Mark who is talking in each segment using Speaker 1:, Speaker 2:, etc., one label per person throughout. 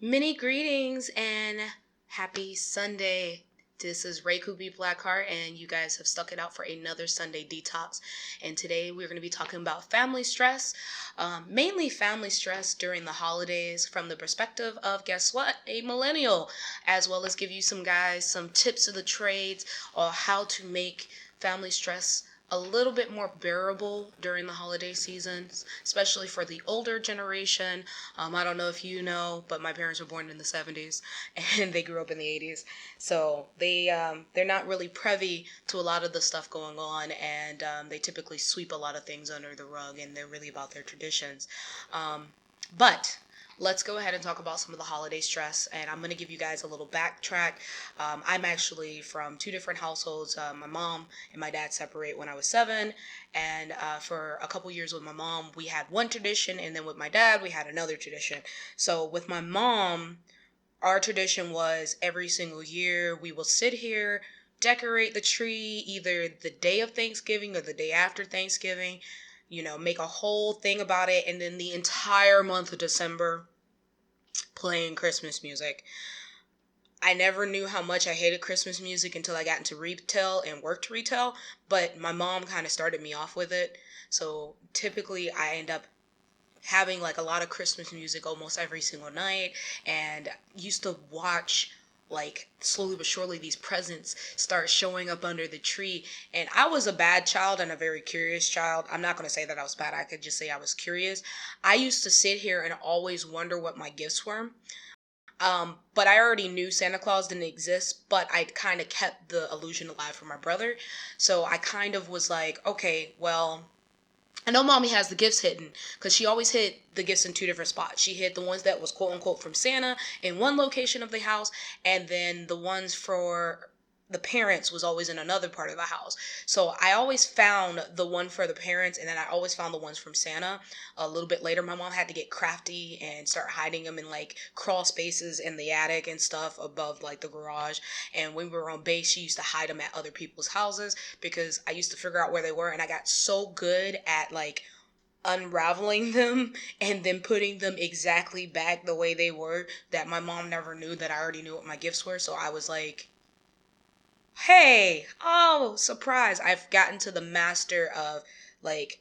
Speaker 1: Many greetings and happy Sunday. This is Reiko B. Blackheart, and you guys have stuck it out for another Sunday Detox. And today we're going to be talking about family stress, mainly family stress during the holidays from the perspective of, guess what, a millennial, as well as give you some tips of the trades on how to make family stress a little bit more bearable during the holiday seasons, especially for the older generation. I don't know if you know, but my parents were born in the 70s and they grew up in the 80s. So they're not really privy to a lot of the stuff going on, and they typically sweep a lot of things under the rug, and they're really about their traditions. But let's go ahead and talk about some of the holiday stress, and I'm going to give you guys a little backtrack. I'm actually from two different households. My mom and my dad separate when I was 7, and for a couple years with my mom, we had one tradition, and then with my dad, we had another tradition. So with my mom, our tradition was every single year we will sit here, decorate the tree either the day of Thanksgiving or the day after Thanksgiving, make a whole thing about it, and then the entire month of December playing Christmas music. I never knew how much I hated Christmas music until I got into retail and worked retail, but my mom kind of started me off with it. So typically I end up having like a lot of Christmas music almost every single night, and used to watch like slowly but surely these presents start showing up under the tree. And I was a bad child and a very curious child. I'm not going to say that I was bad. I could just say I was curious. I used to sit here and always wonder what my gifts were. But I already knew Santa Claus didn't exist, but I kind of kept the illusion alive for my brother. So I kind of was like, okay, well, I know mommy has the gifts hidden, because she always hid the gifts in two different spots. She hid the ones that was quote unquote from Santa in one location of the house, and then the ones for the parents was always in another part of the house. So I always found the one for the parents, and then I always found the ones from Santa. A little bit later, my mom had to get crafty and start hiding them in like crawl spaces in the attic and stuff above like the garage. And when we were on base, she used to hide them at other people's houses, because I used to figure out where they were, and I got so good at like unraveling them and then putting them exactly back the way they were that my mom never knew that I already knew what my gifts were. So I was like, hey, oh, surprise. I've gotten to the master of like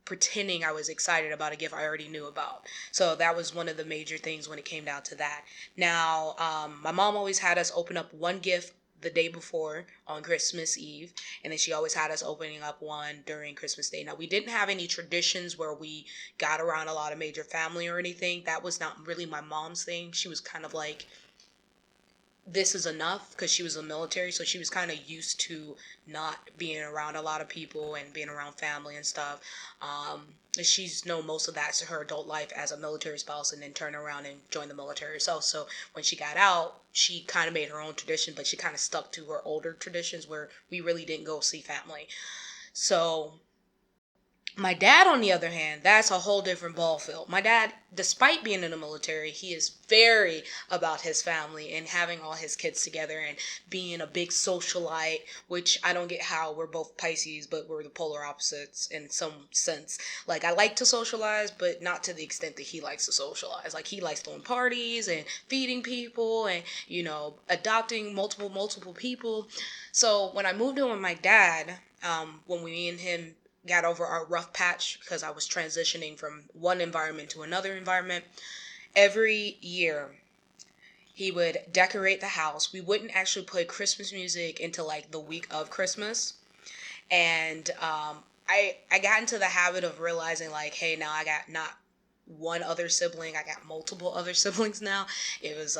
Speaker 1: pretending I was excited about a gift I already knew about. So that was one of the major things when it came down to that. Now, my mom always had us open up one gift the day before on Christmas Eve, and then she always had us opening up one during Christmas Day. Now, we didn't have any traditions where we got around a lot of major family or anything. That was not really my mom's thing. She was kind of like, this is enough, because she was in the military, so she was kind of used to not being around a lot of people and being around family and stuff. She's known most of that to her adult life as a military spouse, and then turned around and joined the military herself. So when she got out, she kind of made her own tradition, but she kind of stuck to her older traditions where we really didn't go see family. So my dad, on the other hand, that's a whole different ball field. My dad, despite being in the military, he is very about his family and having all his kids together and being a big socialite, which I don't get how we're both Pisces, but we're the polar opposites in some sense. Like, I like to socialize, but not to the extent that he likes to socialize. Like, he likes throwing parties and feeding people and, adopting multiple people. So when I moved in with my dad, when me and him got over our rough patch, because I was transitioning from one environment to another environment, every year he would decorate the house. We wouldn't actually play Christmas music until like the week of Christmas. And I got into the habit of realizing like, hey, now I got not one other sibling, I got multiple other siblings now. It was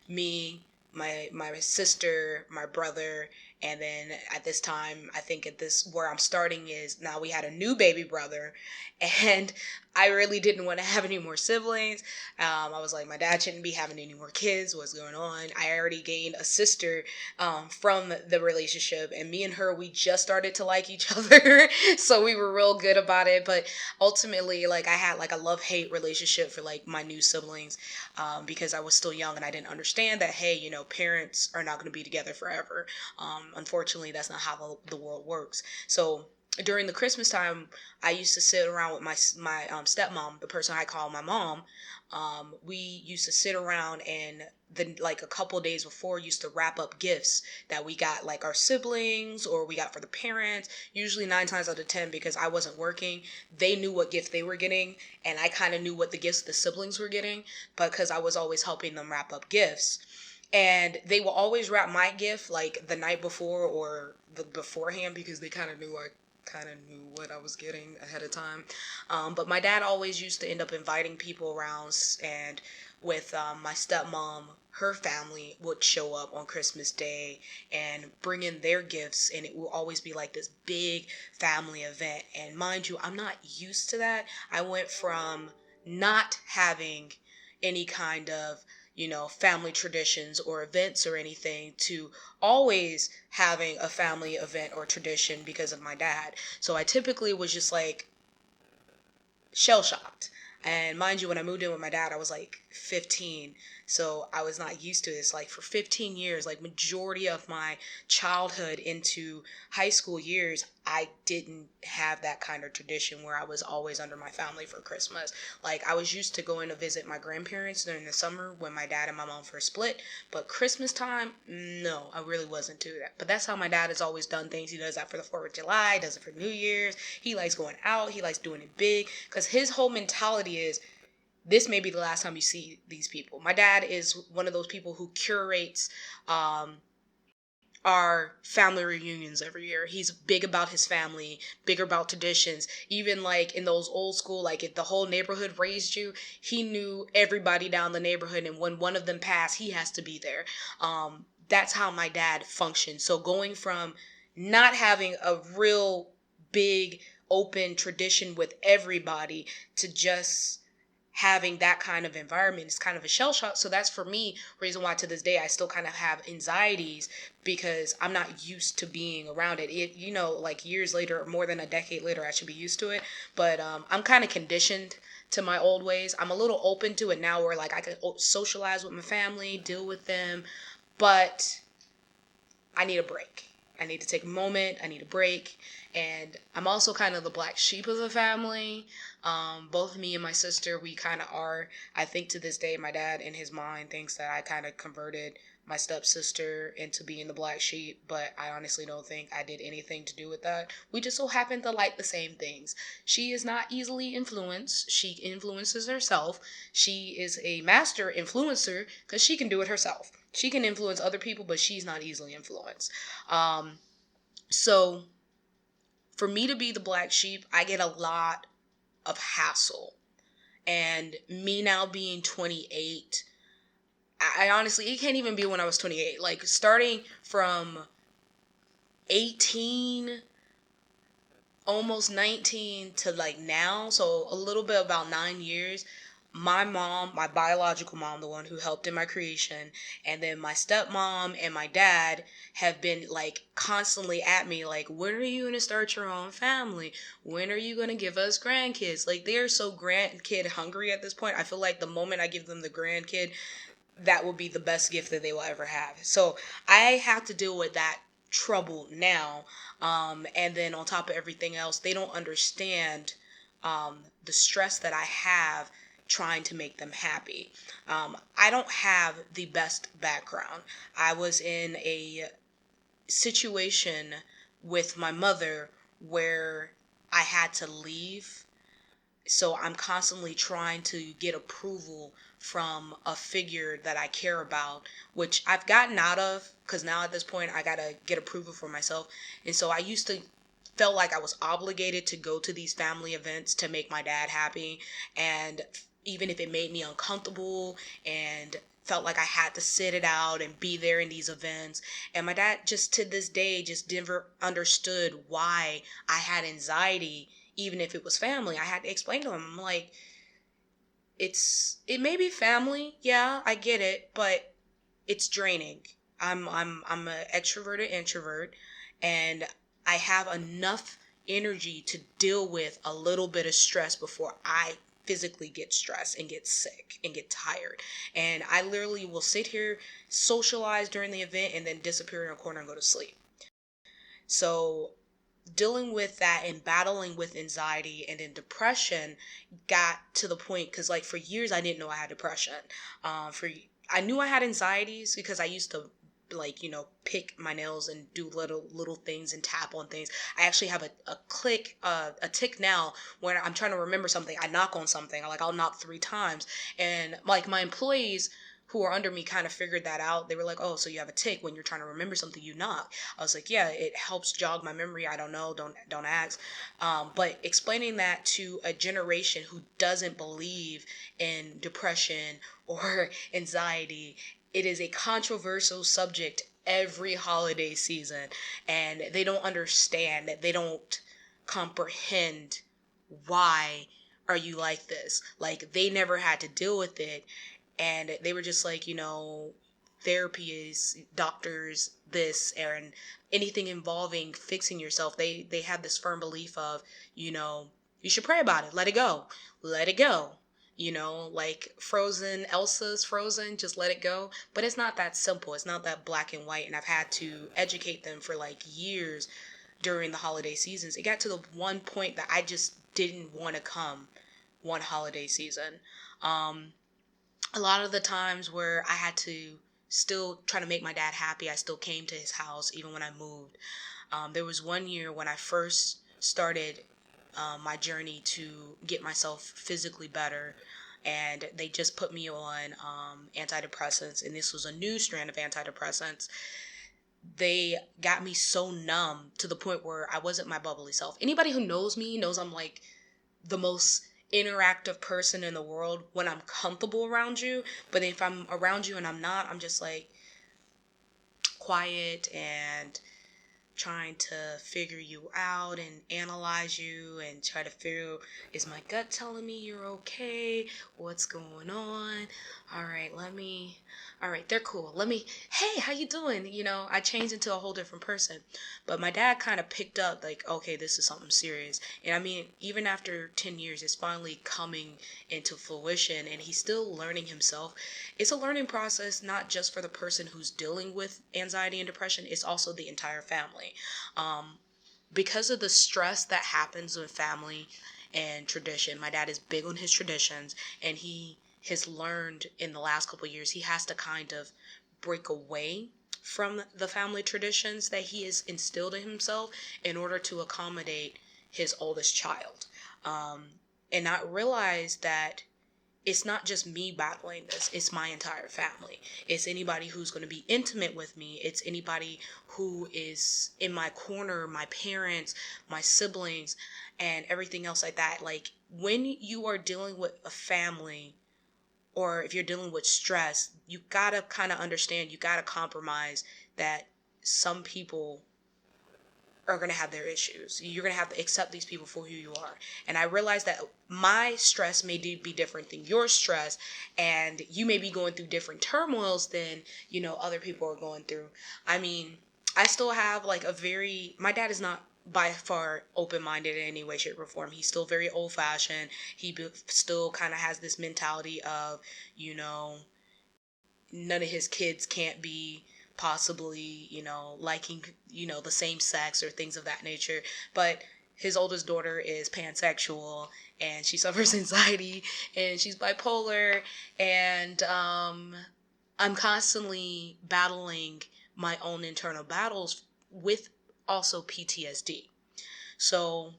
Speaker 1: me, my sister, my brother, and then at this time, I think where I'm starting is now we had a new baby brother, and I really didn't want to have any more siblings. I was like, my dad shouldn't be having any more kids. What's going on? I already gained a sister from the relationship, and me and her, we just started to like each other, so we were real good about it. But ultimately, like, I had like a love-hate relationship for like my new siblings, because I was still young and I didn't understand that, hey, parents are not going to be together forever. Unfortunately, that's not how the world works. So during the Christmas time, I used to sit around with my stepmom, the person I call my mom, We used to sit around and like a couple days before used to wrap up gifts that we got, like our siblings or we got for the parents. Usually 9 times out of 10, because I wasn't working, they knew what gift they were getting, and I kind of knew what the gifts the siblings were getting, because I was always helping them wrap up gifts. And they will always wrap my gift like the night before or the beforehand, because they kind of knew what I was getting ahead of time. But my dad always used to end up inviting people around, and with my stepmom, her family would show up on Christmas Day and bring in their gifts, and it will always be like this big family event. And mind you, I'm not used to that. I went from not having any kind of family traditions or events or anything, to always having a family event or tradition because of my dad. So I typically was just like shell shocked. And mind you, when I moved in with my dad, I was like 15. So I was not used to this. Like for 15 years, like majority of my childhood into high school years, I didn't have that kind of tradition where I was always under my family for Christmas. Like I was used to going to visit my grandparents during the summer when my dad and my mom first split. But Christmas time, no, I really wasn't to that. But that's how my dad has always done things. He does that for the 4th of July, does it for New Year's. He likes going out. He likes doing it big, because his whole mentality is, this may be the last time you see these people. My dad is one of those people who curates our family reunions every year. He's big about his family, big about traditions. Even like in those old school, like if the whole neighborhood raised you, he knew everybody down the neighborhood, and when one of them passed, he has to be there. That's how my dad functioned. So going from not having a real big open tradition with everybody to just having that kind of environment is kind of a shell shock. So that's, for me, reason why to this day I still kind of have anxieties, because I'm not used to being around it. Like years later, or more than a decade later, I should be used to it. But I'm kind of conditioned to my old ways. I'm a little open to it now, where like I can socialize with my family, deal with them, but I need a break. I need to take a moment. I need a break. And I'm also kind of the black sheep of the family. Both me and my sister, we kind of are. I think to this day, my dad in his mind thinks that I kind of converted my stepsister into being the black sheep, but I honestly don't think I did anything to do with that. We just so happen to like the same things. She is not easily influenced. She influences herself. She is a master influencer because she can do it herself. She can influence other people, but she's not easily influenced. So for me to be the black sheep, I get a lot of hassle. And me now being 28, I honestly, it can't even be when I was 28. Like starting from 18, almost 19 to like now, so a little bit about 9 years, my mom, my biological mom, the one who helped in my creation, and then my stepmom and my dad have been like constantly at me like, when are you going to start your own family? When are you going to give us grandkids? Like they're so grandkid hungry at this point. I feel like the moment I give them the grandkid, that will be the best gift that they will ever have. So I have to deal with that trouble now. And then on top of everything else, they don't understand the stress that I have trying to make them happy. I don't have the best background. I was in a situation with my mother where I had to leave. So I'm constantly trying to get approval from a figure that I care about, which I've gotten out of, because now at this point I gotta get approval for myself. And so I used to felt like I was obligated to go to these family events to make my dad happy, and even if it made me uncomfortable and felt like I had to sit it out and be there in these events. And my dad just to this day just never understood why I had anxiety, even if it was family. I had to explain to him, I'm like, it may be family, yeah, I get it, but it's draining. I'm an extroverted introvert, and I have enough energy to deal with a little bit of stress before I physically get stressed and get sick and get tired. And I literally will sit here, socialize during the event, and then disappear in a corner and go to sleep. So dealing with that and battling with anxiety and then depression got to the point, because like for years I didn't know I had depression. I knew I had anxieties because I used to, like, pick my nails and do little things and tap on things. I actually have a tick now when I'm trying to remember something. I knock on something. I'll knock 3 times, and like my employees who are under me kind of figured that out. They were like, "Oh, so you have a tick when you're trying to remember something, you knock." I was like, "Yeah, it helps jog my memory. I don't know. Don't ask." But explaining that to a generation who doesn't believe in depression or anxiety, it is a controversial subject every holiday season, and they don't understand that. They don't comprehend why are you like this. Like, they never had to deal with it, and they were just like, therapy is doctors, this, and anything involving fixing yourself. They have this firm belief of, you should pray about it, let it go, let it go. Like Frozen, Elsa's Frozen, just let it go. But it's not that simple. It's not that black and white. And I've had to educate them for like years during the holiday seasons. It got to the one point that I just didn't want to come one holiday season. A lot of the times where I had to still try to make my dad happy, I still came to his house even when I moved. There was one year when I first started my journey to get myself physically better, and they just put me on antidepressants, and this was a new strand of antidepressants. They got me so numb to the point where I wasn't my bubbly self. Anybody who knows me knows I'm like the most interactive person in the world when I'm comfortable around you. But if I'm around you and I'm not, I'm just like quiet and trying to figure you out and analyze you and try to figure, is my gut telling me you're okay? What's going on? All right, they're cool. Hey, how you doing? I changed into a whole different person. But my dad kind of picked up like, okay, this is something serious. And I mean, even after 10 years, it's finally coming into fruition, and he's still learning himself. It's a learning process, not just for the person who's dealing with anxiety and depression, it's also the entire family. Because of the stress that happens with family and tradition, my dad is big on his traditions, and he has learned in the last couple of years he has to kind of break away from the family traditions that he has instilled in himself in order to accommodate his oldest child. And not realize that it's not just me battling this, it's my entire family. It's anybody who's going to be intimate with me. It's anybody who is in my corner, my parents, my siblings, and everything else like that. Like, when you are dealing with a family, or if you're dealing with stress, you gotta kind of understand, you gotta compromise that some people are going to have their issues. You're going to have to accept these people for who you are. And I realize that my stress may be different than your stress, and you may be going through different turmoils than, other people are going through. I mean, I still have like my dad is not by far open-minded in any way, shape, or form. He's still very old-fashioned. Still kind of has this mentality of, none of his kids can't be possibly, liking, the same sex or things of that nature. But his oldest daughter is pansexual, and she suffers anxiety, and she's bipolar, and I'm constantly battling my own internal battles with also PTSD. So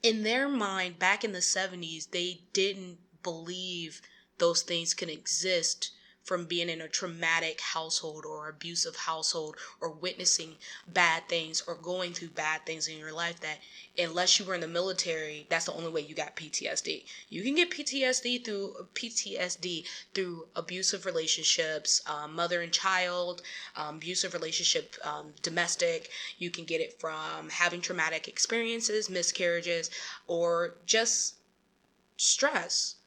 Speaker 1: in their mind, back in the 70s, they didn't believe those things can exist from being in a traumatic household or abusive household, or witnessing bad things or going through bad things in your life, that unless you were in the military, that's the only way you got PTSD. You can get PTSD through abusive relationships, mother and child, abusive relationship, domestic. You can get it from having traumatic experiences, miscarriages, or just stress.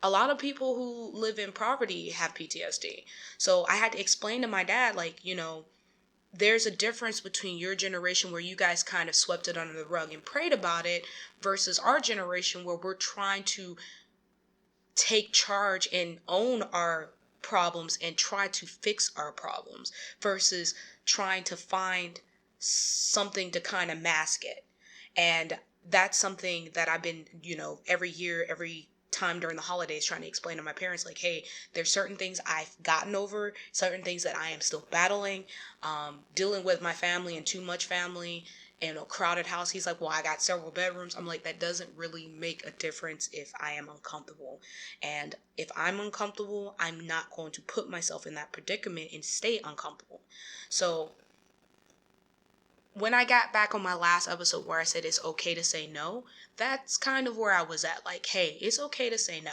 Speaker 1: A lot of people who live in poverty have PTSD. So I had to explain to my dad, like, there's a difference between your generation, where you guys kind of swept it under the rug and prayed about it, versus our generation, where we're trying to take charge and own our problems and try to fix our problems, versus trying to find something to kind of mask it. And that's something that I've been, every year, every time during the holidays trying to explain to my parents, like, hey, there's certain things I've gotten over, certain things that I am still battling, dealing with my family and too much family and a crowded house. He's like, well, I got several bedrooms. I'm like, that doesn't really make a difference if I am uncomfortable. And if I'm uncomfortable, I'm not going to put myself in that predicament and stay uncomfortable. So when I got back on my last episode where I said it's okay to say no, that's kind of where I was at. Like, hey, it's okay to say no.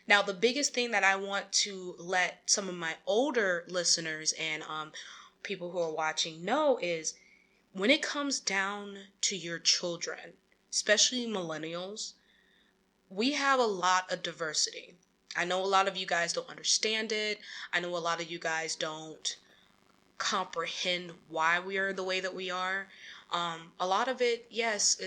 Speaker 1: Now, the biggest thing that I want to let some of my older listeners and people who are watching know is when it comes down to your children, especially millennials, we have a lot of diversity. I know a lot of you guys don't understand it. I know a lot of you guys don't comprehend why we are the way that we are. A lot of it, yes,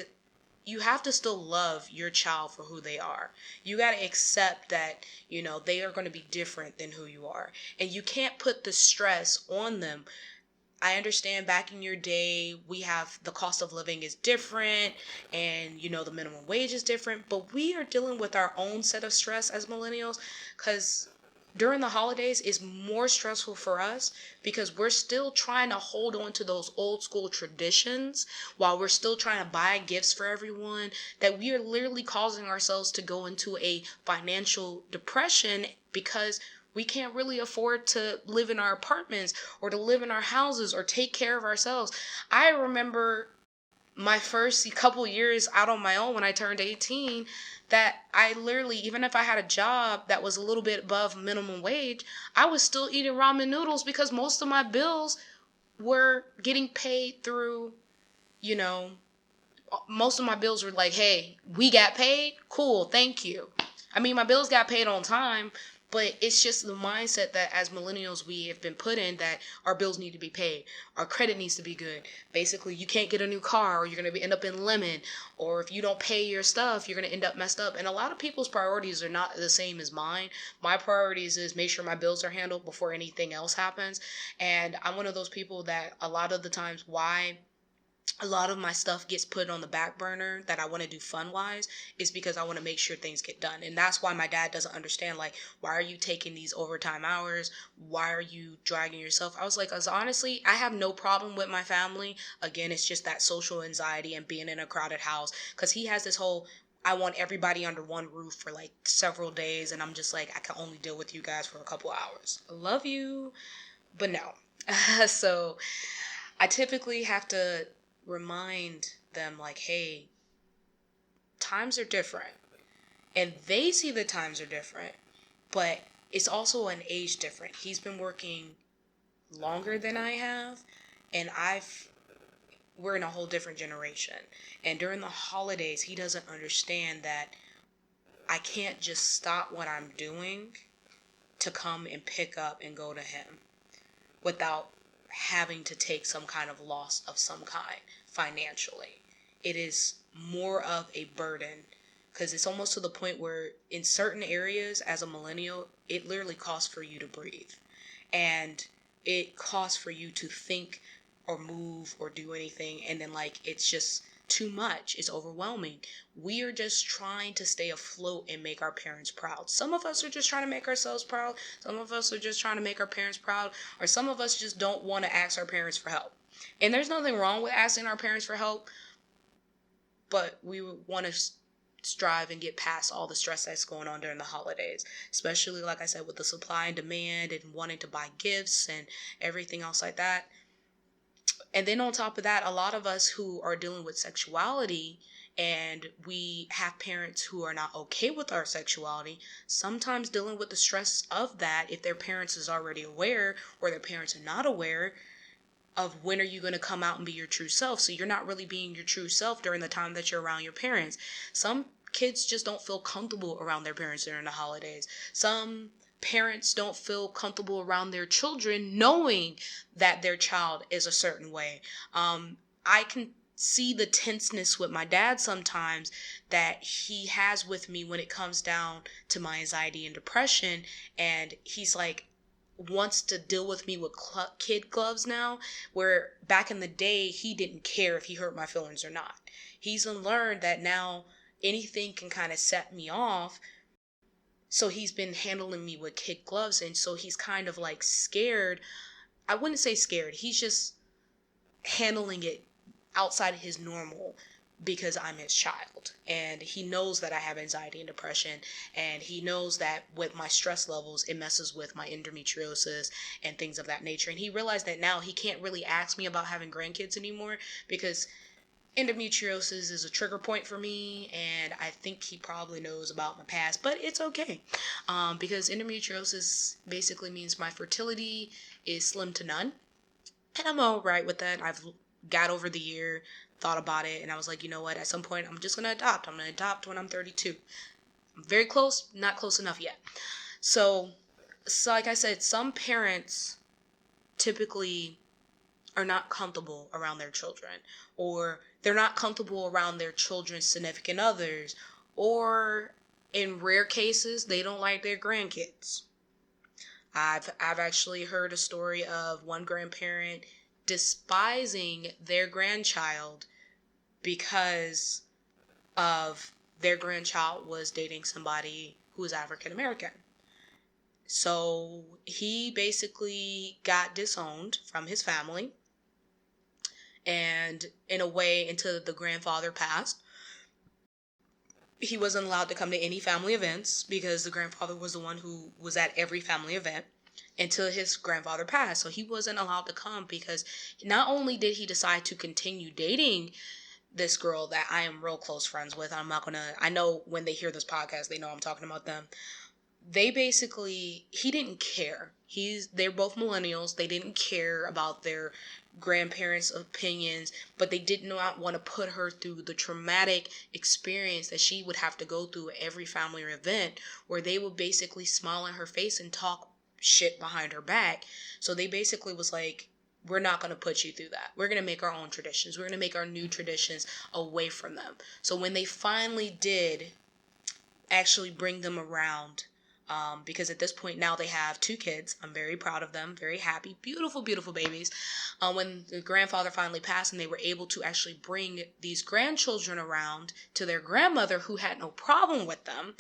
Speaker 1: you have to still love your child for who they are. You got to accept that, they are going to be different than who you are. And you can't put the stress on them. I understand back in your day, we have the cost of living is different and, the minimum wage is different. But we are dealing with our own set of stress as millennials because during the holidays is more stressful for us because we're still trying to hold on to those old school traditions while we're still trying to buy gifts for everyone, that we are literally causing ourselves to go into a financial depression because we can't really afford to live in our apartments or to live in our houses or take care of ourselves. I remember my first couple years out on my own when I turned 18, that I literally, even if I had a job that was a little bit above minimum wage, I was still eating ramen noodles because most of my bills were getting paid through, most of my bills were like, hey, we got paid? Cool, thank you. I mean, my bills got paid on time, but it's just the mindset that as millennials we have been put in that our bills need to be paid. Our credit needs to be good. Basically, you can't get a new car or you're going to end up in lemon. Or if you don't pay your stuff, you're going to end up messed up. And a lot of people's priorities are not the same as mine. My priorities is make sure my bills are handled before anything else happens. And I'm one of those people that a lot of the times why a lot of my stuff gets put on the back burner that I want to do fun wise is because I want to make sure things get done. And that's why my dad doesn't understand, like, why are you taking these overtime hours? Why are you dragging yourself? I was like, as honestly, I have no problem with my family. Again, it's just that social anxiety and being in a crowded house, because he has this whole, I want everybody under one roof for like several days. And I'm just like, I can only deal with you guys for a couple hours. I love you, but no. So I typically have to remind them, like, hey, times are different, and they see the times are different, but it's also an age different. He's been working longer than I have, and we're in a whole different generation, and during the holidays he doesn't understand that I can't just stop what I'm doing to come and pick up and go to him without having to take some kind of loss of some kind financially. It is more of a burden because it's almost to the point where in certain areas as a millennial, it literally costs for you to breathe. And it costs for you to think or move or do anything. And then it's just too much. It's overwhelming. We are just trying to stay afloat and make our parents proud. Some of us are just trying to make ourselves proud. Some of us are just trying to make our parents proud. Or some of us just don't want to ask our parents for help. And there's nothing wrong with asking our parents for help, but we want to strive and get past all the stress that's going on during the holidays, especially, like I said, with the supply and demand and wanting to buy gifts and everything else like that. And then on top of that, a lot of us who are dealing with sexuality and we have parents who are not okay with our sexuality, sometimes dealing with the stress of that, if their parents is already aware or their parents are not aware of when are you going to come out and be your true self. So you're not really being your true self during the time that you're around your parents. Some kids just don't feel comfortable around their parents during the holidays. Some parents don't feel comfortable around their children knowing that their child is a certain way. I can see the tenseness with my dad sometimes that he has with me when it comes down to my anxiety and depression. And he's like, wants to deal with me with kid gloves now, where back in the day, he didn't care if he hurt my feelings or not. He's learned that now anything can kind of set me off. So he's been handling me with kid gloves. And so he's kind of like scared. I wouldn't say scared. He's just handling it outside of his normal because I'm his child. And he knows that I have anxiety and depression. And he knows that with my stress levels, it messes with my endometriosis and things of that nature. And he realized that now he can't really ask me about having grandkids anymore because endometriosis is a trigger point for me, and I think he probably knows about my past, but it's okay, because endometriosis basically means my fertility is slim to none, and I'm all right with that. I've got over the year, thought about it, and I was like, you know what, at some point I'm just gonna adopt. I'm gonna adopt when I'm 32. I'm very close, not close enough yet. So like I said, some parents typically are not comfortable around their children, or they're not comfortable around their children's significant others, or in rare cases, they don't like their grandkids. I've actually heard a story of one grandparent despising their grandchild because of their grandchild was dating somebody who was African American. So he basically got disowned from his family, and in a way, until the grandfather passed, he wasn't allowed to come to any family events because the grandfather was the one who was at every family event until his grandfather passed. So he wasn't allowed to come because not only did he decide to continue dating this girl that I am real close friends with, I know when they hear this podcast, they know I'm talking about them. He didn't care. They're both millennials. They didn't care about their grandparents' opinions, but they did not want to put her through the traumatic experience that she would have to go through at every family event, where they would basically smile in her face and talk shit behind her back. So they basically was like, we're not going to put you through that. We're going to make our own traditions. We're going to make our new traditions away from them. So when they finally did actually bring them around, because at this point now they have 2 kids. I'm very proud of them, very happy, beautiful, beautiful babies. When the grandfather finally passed and they were able to actually bring these grandchildren around to their grandmother, who had no problem with them,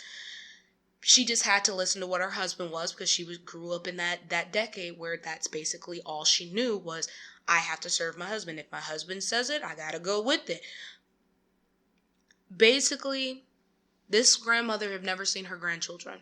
Speaker 1: she just had to listen to what her husband was, because she grew up in that decade where that's basically all she knew was, I have to serve my husband. If my husband says it, I gotta go with it. Basically, this grandmother had never seen her great-grandchildren,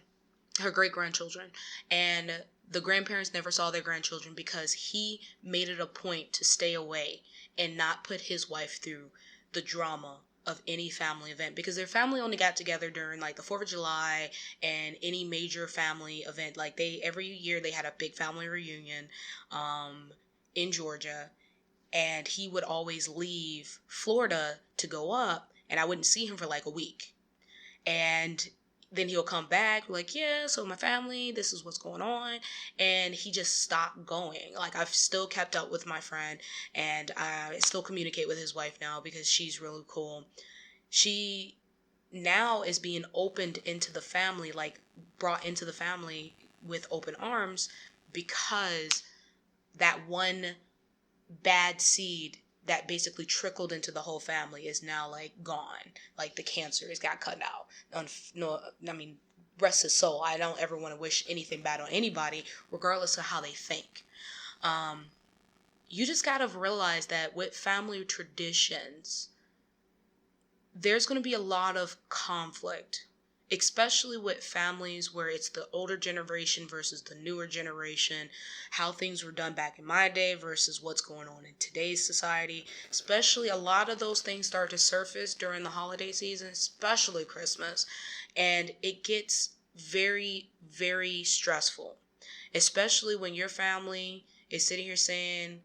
Speaker 1: and the grandparents never saw their grandchildren because he made it a point to stay away and not put his wife through the drama of any family event, because their family only got together during like the 4th of July and any major family event. Like every year they had a big family reunion in Georgia, and he would always leave Florida to go up, and I wouldn't see him for like a week. And then he'll come back like, yeah, so my family, this is what's going on. And he just stopped going. Like, I've still kept up with my friend, and I still communicate with his wife now because she's really cool. She now is being opened into the family, like brought into the family with open arms, because that one bad seed that basically trickled into the whole family is now like gone. Like the cancer has got cut out. No, I mean, rest his soul. I don't ever want to wish anything bad on anybody, regardless of how they think. You just gotta realize that with family traditions, there's going to be a lot of conflict, especially with families where it's the older generation versus the newer generation, how things were done back in my day versus what's going on in today's society. Especially a lot of those things start to surface during the holiday season, especially Christmas, and it gets very, very stressful, especially when your family is sitting here saying,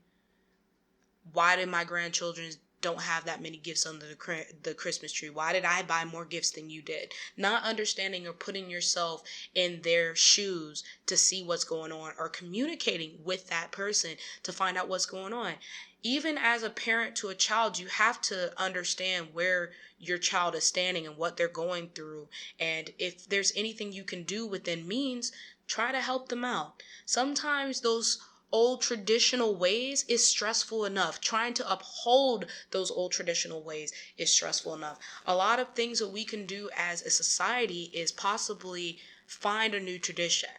Speaker 1: why did my grandchildren don't have that many gifts under the Christmas tree? Why did I buy more gifts than you did? Not understanding or putting yourself in their shoes to see what's going on, or communicating with that person to find out what's going on. Even as a parent to a child, you have to understand where your child is standing and what they're going through. And if there's anything you can do within means, try to help them out. Sometimes those old traditional ways is stressful enough. Trying to uphold those old traditional ways is stressful enough. A lot of things that we can do as a society is possibly find a new tradition.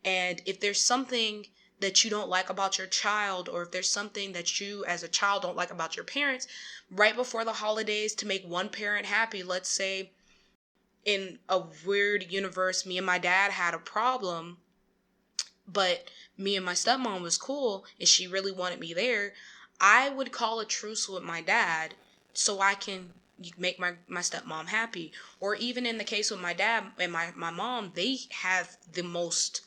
Speaker 1: And if there's something that you don't like about your child, or if there's something that you as a child don't like about your parents, right before the holidays, to make one parent happy, let's say in a weird universe, me and my dad had a problem, but me and my stepmom was cool and she really wanted me there, I would call a truce with my dad so I can make my stepmom happy. Or even in the case with my dad and my mom, they have the most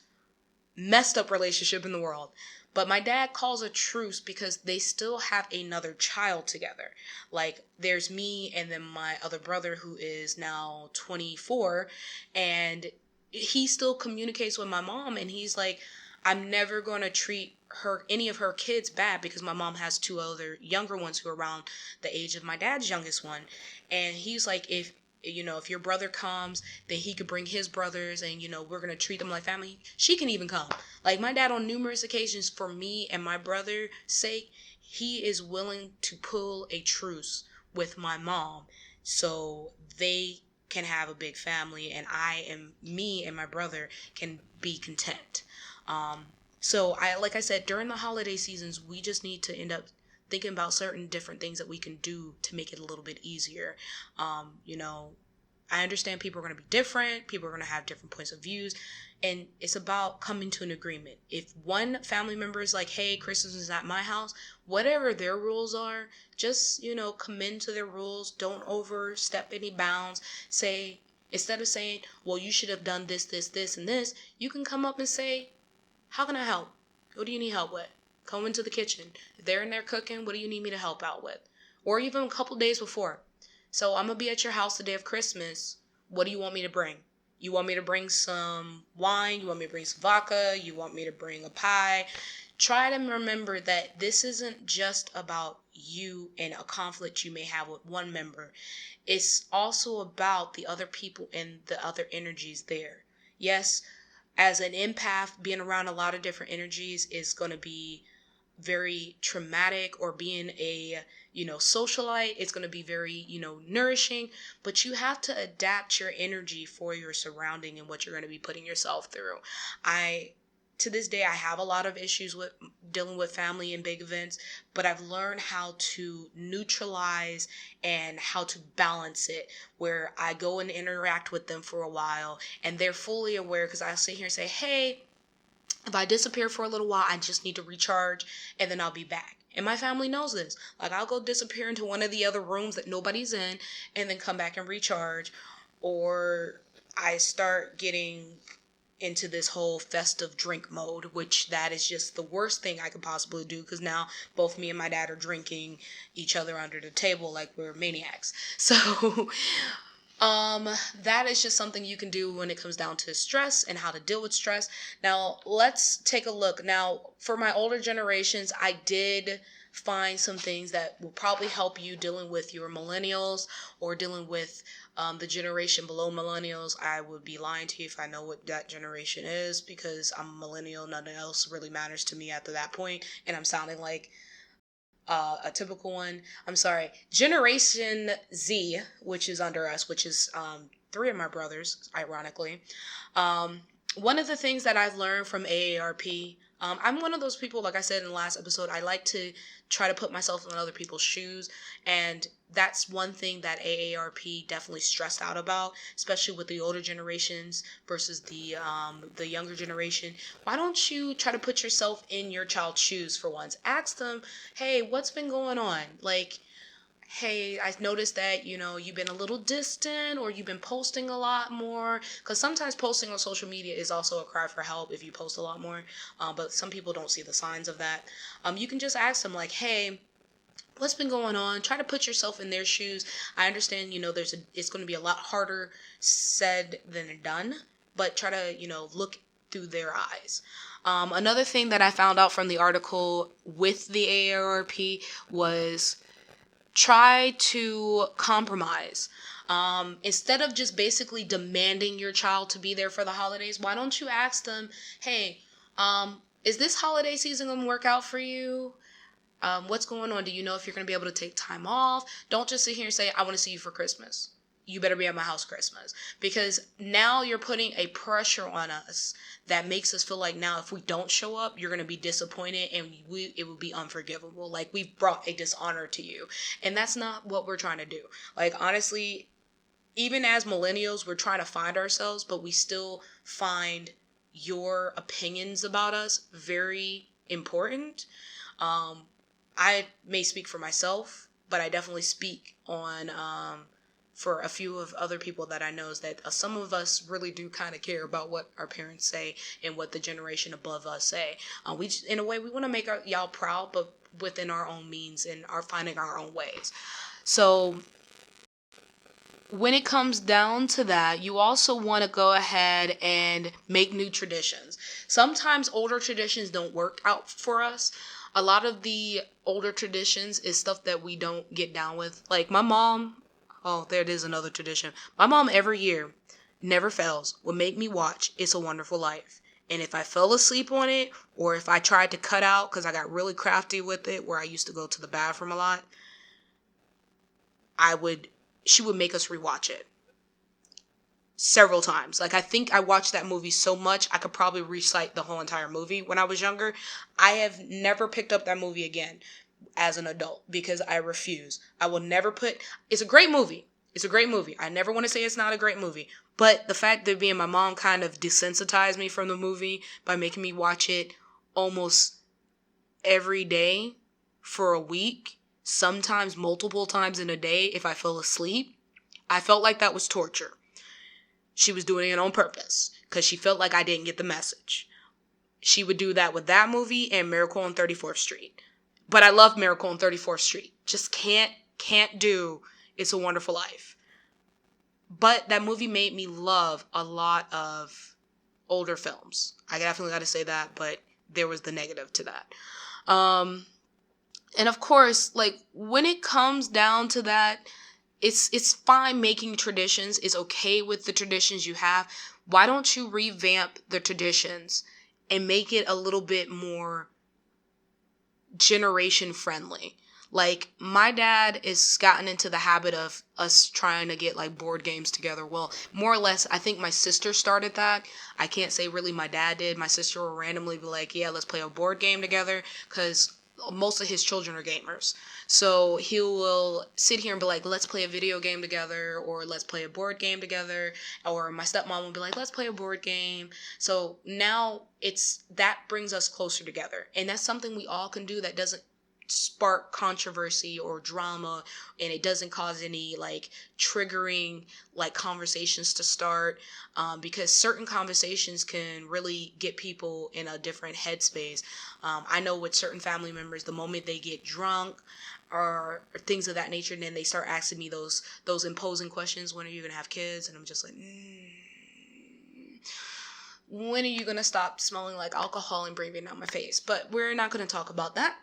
Speaker 1: messed up relationship in the world. But my dad calls a truce because they still have another child together. Like, there's me and then my other brother who is now 24, and he still communicates with my mom, and he's like, I'm never going to treat any of her kids bad, because my mom has two other younger ones who are around the age of my dad's youngest one. And he's like, if your brother comes, then he could bring his brothers, and, we're going to treat them like family. She can even come. Like, my dad, on numerous occasions, for me and my brother's sake, he is willing to pull a truce with my mom so they can have a big family, and me and my brother can be content. So like I said, during the holiday seasons, we just need to end up thinking about certain different things that we can do to make it a little bit easier. I understand people are going to be different. People are going to have different points of views. And it's about coming to an agreement. If one family member is like, hey, Christmas is at my house, whatever their rules are, just, come into their rules. Don't overstep any bounds. Instead of saying, well, you should have done this, this, and this, you can come up and say, how can I help? What do you need help with? Come into the kitchen. If they're in there cooking, what do you need me to help out with? Or even a couple days before. So I'm going to be at your house the day of Christmas. What do you want me to bring? You want me to bring some wine? You want me to bring some vodka? You want me to bring a pie? Try to remember that this isn't just about you and a conflict you may have with one member. It's also about the other people and the other energies there. Yes, as an empath, being around a lot of different energies is going to be very traumatic, or being a socialite, it's going to be very nourishing, but you have to adapt your energy for your surrounding and what you're going to be putting yourself through. To this day, I have a lot of issues with dealing with family and big events, but I've learned how to neutralize and how to balance it, where I go and interact with them for a while and they're fully aware, because I'll sit here and say, hey, if I disappear for a little while, I just need to recharge and then I'll be back. And my family knows this. Like, I'll go disappear into one of the other rooms that nobody's in and then come back and recharge. Or I start getting into this whole festive drink mode, which that is just the worst thing I could possibly do, because now both me and my dad are drinking each other under the table like we're maniacs. So that is just something you can do when it comes down to stress and how to deal with stress. Now, let's take a look. Now, for my older generations, I did find some things that will probably help you dealing with your millennials or dealing with the generation below millennials. I would be lying to you if I know what that generation is, because I'm a millennial. Nothing else really matters to me after that point, and I'm sounding like a typical one. I'm sorry. Generation Z, which is under us, which is 3 of my brothers, ironically. One of the things that I've learned from AARP, I'm one of those people, like I said in the last episode, I like to try to put myself in other people's shoes. And that's one thing that AARP definitely stressed out about, especially with the older generations versus the younger generation. Why don't you try to put yourself in your child's shoes for once? Ask them, hey, what's been going on? Like, hey, I noticed that, you've been a little distant, or you've been posting a lot more. Because sometimes posting on social media is also a cry for help if you post a lot more. But some people don't see the signs of that. You can just ask them, like, hey, what's been going on? Try to put yourself in their shoes. I understand, it's going to be a lot harder said than done. But try to, look through their eyes. Another thing that I found out from the article with the AARP was try to compromise. Instead of just basically demanding your child to be there for the holidays, why don't you ask them, hey, is this holiday season going to work out for you? What's going on? Do you know if you're going to be able to take time off? Don't just sit here and say, I want to see you for Christmas. You better be at my house Christmas. Because now you're putting a pressure on us that makes us feel like now if we don't show up, you're going to be disappointed and it would be unforgivable. Like we've brought a dishonor to you. And that's not what we're trying to do. Like honestly, even as millennials, we're trying to find ourselves, but we still find your opinions about us very important. I may speak for myself, but I definitely speak on for a few of other people that I know is that some of us really do kind of care about what our parents say and what the generation above us say. We just, in a way, we want to make y'all proud, but within our own means and are finding our own ways. So when it comes down to that, you also want to go ahead and make new traditions. Sometimes older traditions don't work out for us. A lot of the older traditions is stuff that we don't get down with. Like my mom, oh, there it is, another tradition. My mom every year, never fails, would make me watch It's a Wonderful Life. And if I fell asleep on it, or if I tried to cut out because I got really crafty with it, where I used to go to the bathroom a lot, she would make us rewatch it several times. Like I think I watched that movie so much I could probably recite the whole entire movie when I was younger. I have never picked up that movie again as an adult because I refuse. I will never it's a great movie. It's a great movie. I never want to say it's not a great movie. But the fact that me and my mom kind of desensitized me from the movie by making me watch it almost every day for a week, sometimes multiple times in a day if I fell asleep, I felt like that was torture. She was doing it on purpose because she felt like I didn't get the message. She would do that with that movie and Miracle on 34th Street. But I love Miracle on 34th Street. Just can't do It's a Wonderful Life. But that movie made me love a lot of older films. I definitely got to say that, but there was the negative to that. And of course, like when it comes down to that, it's fine making traditions. It's okay with the traditions you have. Why don't you revamp the traditions and make it a little bit more generation friendly? Like my dad has gotten into the habit of us trying to get like board games together. Well, more or less, I think my sister started that. I can't say really my dad did. My sister will randomly be like, yeah, let's play a board game together because most of his children are gamers. So he will sit here and be like, let's play a video game together, or let's play a board game together. Or my stepmom will be like, let's play a board game. So now that brings us closer together. And that's something we all can do that doesn't spark controversy or drama, and it doesn't cause any like triggering like conversations to start, because certain conversations can really get people in a different headspace. I know with certain family members, the moment they get drunk or things of that nature, and then they start asking me those imposing questions, when are you gonna have kids? And I'm just like, when are you going to stop smelling like alcohol and breathing down my face? But we're not going to talk about that.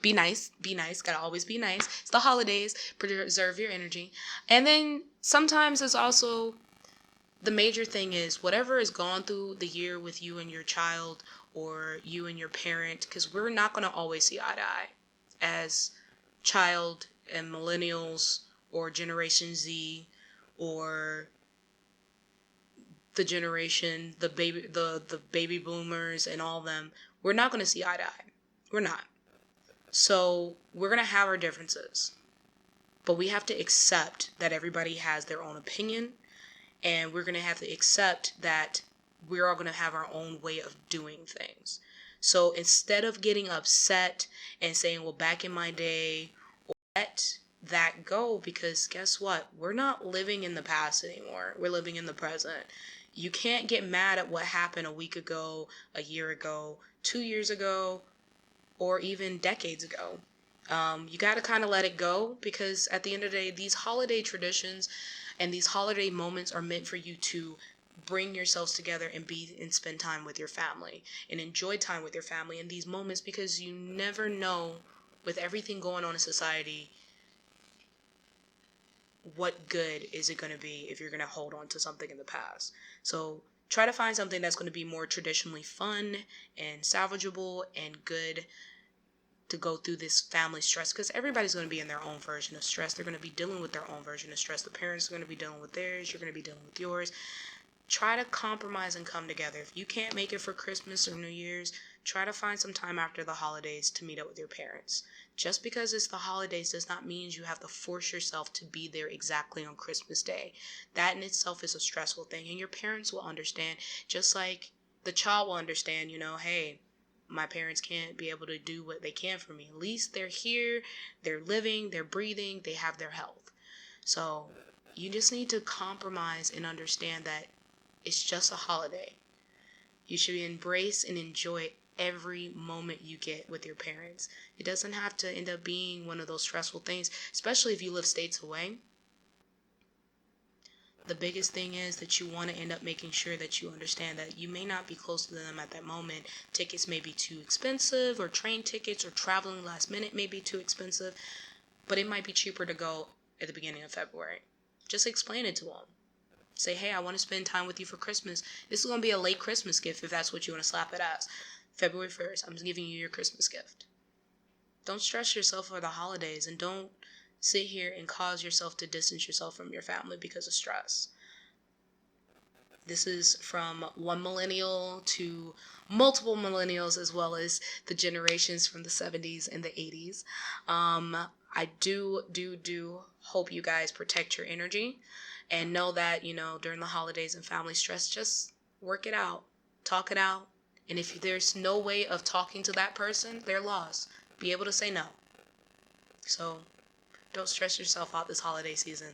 Speaker 1: Be nice. Gotta always be nice. It's the holidays. Preserve your energy. And then sometimes it's also, the major thing is whatever has gone through the year with you and your child or you and your parent, because we're not going to always see eye to eye as child and millennials or Generation Z or the generation, the baby boomers and all of them. We're not going to see eye to eye. We're not. So we're going to have our differences, but we have to accept that everybody has their own opinion, and we're going to have to accept that we're all going to have our own way of doing things. So instead of getting upset and saying, well, back in my day, let that go, because guess what? We're not living in the past anymore. We're living in the present. You can't get mad at what happened a week ago, a year ago, 2 years ago, or even decades ago. You got to kind of let it go, because at the end of the day, these holiday traditions and these holiday moments are meant for you to bring yourselves together and spend time with your family and enjoy time with your family in these moments, because you never know, with everything going on in society, what good is it going to be if you're going to hold on to something in the past? So try to find something that's going to be more traditionally fun and salvageable and good to go through this family stress, because everybody's going to be in their own version of stress. They're going to be dealing with their own version of stress. The parents are going to be dealing with theirs. You're going to be dealing with yours. Try to compromise and come together. If you can't make it for Christmas or New Year's, try to find some time after the holidays to meet up with your parents. Just because it's the holidays does not mean you have to force yourself to be there exactly on Christmas Day. That in itself is a stressful thing, and your parents will understand, just like the child will understand, hey, my parents can't be able to do what they can for me. At least they're here, they're living, they're breathing, they have their health. So you just need to compromise and understand that it's just a holiday. You should embrace and enjoy every moment you get with your parents. It doesn't have to end up being one of those stressful things, especially if you live states away. The biggest thing is that you want to end up making sure that you understand that you may not be close to them at that moment. Tickets may be too expensive, or train tickets or traveling last minute may be too expensive, but it might be cheaper to go at the beginning of February. Just explain it to them. Say, hey, I want to spend time with you for Christmas. This is going to be a late Christmas gift if that's what you want to slap it as. February 1st, I'm giving you your Christmas gift. Don't stress yourself for the holidays, and don't sit here and cause yourself to distance yourself from your family because of stress. This is from one millennial to multiple millennials, as well as the generations from the 70s and the 80s. I do hope you guys protect your energy and know that, during the holidays and family stress, just work it out, talk it out. And if there's no way of talking to that person, they're lost. Be able to say no. So don't stress yourself out this holiday season.